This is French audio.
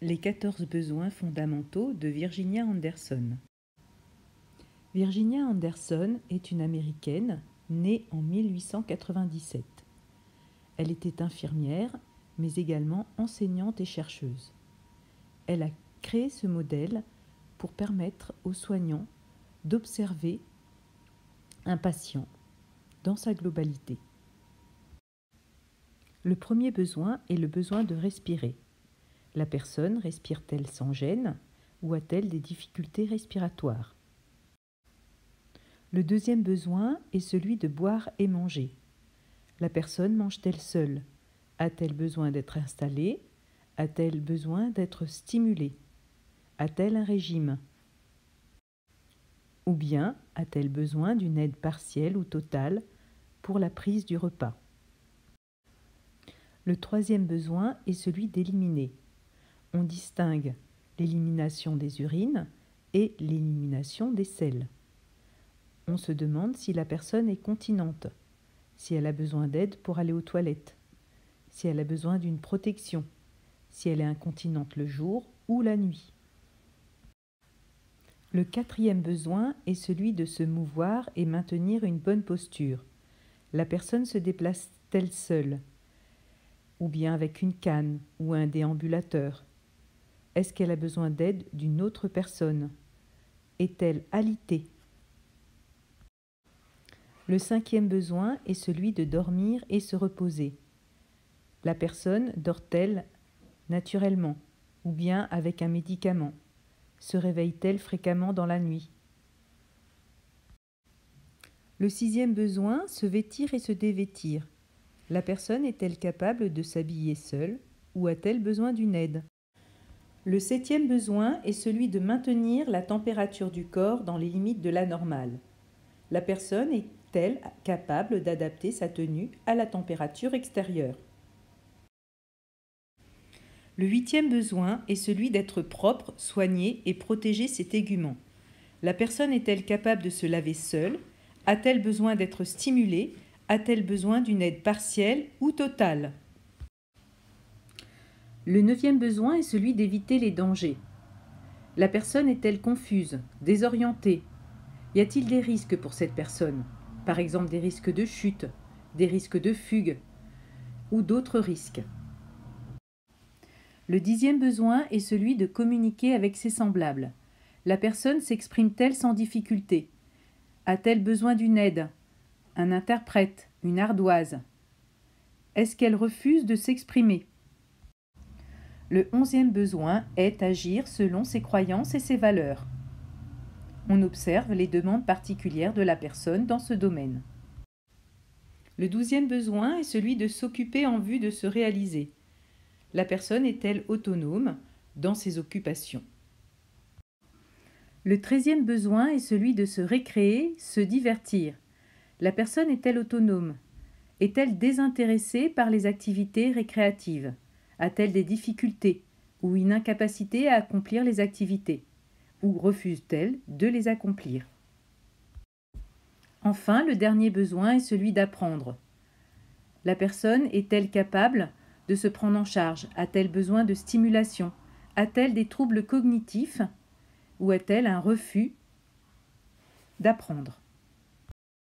Les 14 besoins fondamentaux de Virginia Anderson. Virginia Anderson est une Américaine née en 1897. Elle était infirmière, mais également enseignante et chercheuse. Elle a créé ce modèle pour permettre aux soignants d'observer un patient dans sa globalité. Le premier besoin est le besoin de respirer. La personne respire-t-elle sans gêne ou a-t-elle des difficultés respiratoires? Le deuxième besoin est celui de boire et manger. La personne mange-t-elle seule? A-t-elle besoin d'être installée? A-t-elle besoin d'être stimulée? A-t-elle un régime? Ou bien a-t-elle besoin d'une aide partielle ou totale pour la prise du repas? Le troisième besoin est celui d'éliminer. On distingue l'élimination des urines et l'élimination des selles. On se demande si la personne est continente, si elle a besoin d'aide pour aller aux toilettes, si elle a besoin d'une protection, si elle est incontinente le jour ou la nuit. Le quatrième besoin est celui de se mouvoir et maintenir une bonne posture. La personne se déplace-t-elle seule, ou bien avec une canne ou un déambulateur? Est-ce qu'elle a besoin d'aide d'une autre personne? Est-elle alitée? Le cinquième besoin est celui de dormir et se reposer. La personne dort-elle naturellement ou bien avec un médicament? Se réveille-t-elle fréquemment dans la nuit? Le sixième besoin, se vêtir et se dévêtir. La personne est-elle capable de s'habiller seule ou a-t-elle besoin d'une aide? Le septième besoin est celui de maintenir la température du corps dans les limites de la normale. La personne est-elle capable d'adapter sa tenue à la température extérieure? Le huitième besoin est celui d'être propre, soigner et protéger ses téguments. La personne est-elle capable de se laver seule? A-t-elle besoin d'être stimulée? A-t-elle besoin d'une aide partielle ou totale? Le neuvième besoin est celui d'éviter les dangers. La personne est-elle confuse, désorientée? Y a-t-il des risques pour cette personne? Par exemple des risques de chute, des risques de fugue ou d'autres risques. Le dixième besoin est celui de communiquer avec ses semblables. La personne s'exprime-t-elle sans difficulté? A-t-elle besoin d'une aide? Un interprète? Une ardoise? Est-ce qu'elle refuse de s'exprimer? Le onzième besoin est agir selon ses croyances et ses valeurs. On observe les demandes particulières de la personne dans ce domaine. Le douzième besoin est celui de s'occuper en vue de se réaliser. La personne est-elle autonome dans ses occupations? Le 13e besoin est celui de se récréer, se divertir. La personne est-elle autonome? Est-elle désintéressée par les activités récréatives? A-t-elle des difficultés ou une incapacité à accomplir les activités? Ou refuse-t-elle de les accomplir? Enfin, le dernier besoin est celui d'apprendre. La personne est-elle capable de se prendre en charge? A-t-elle besoin de stimulation? A-t-elle des troubles cognitifs? Ou a-t-elle un refus d'apprendre?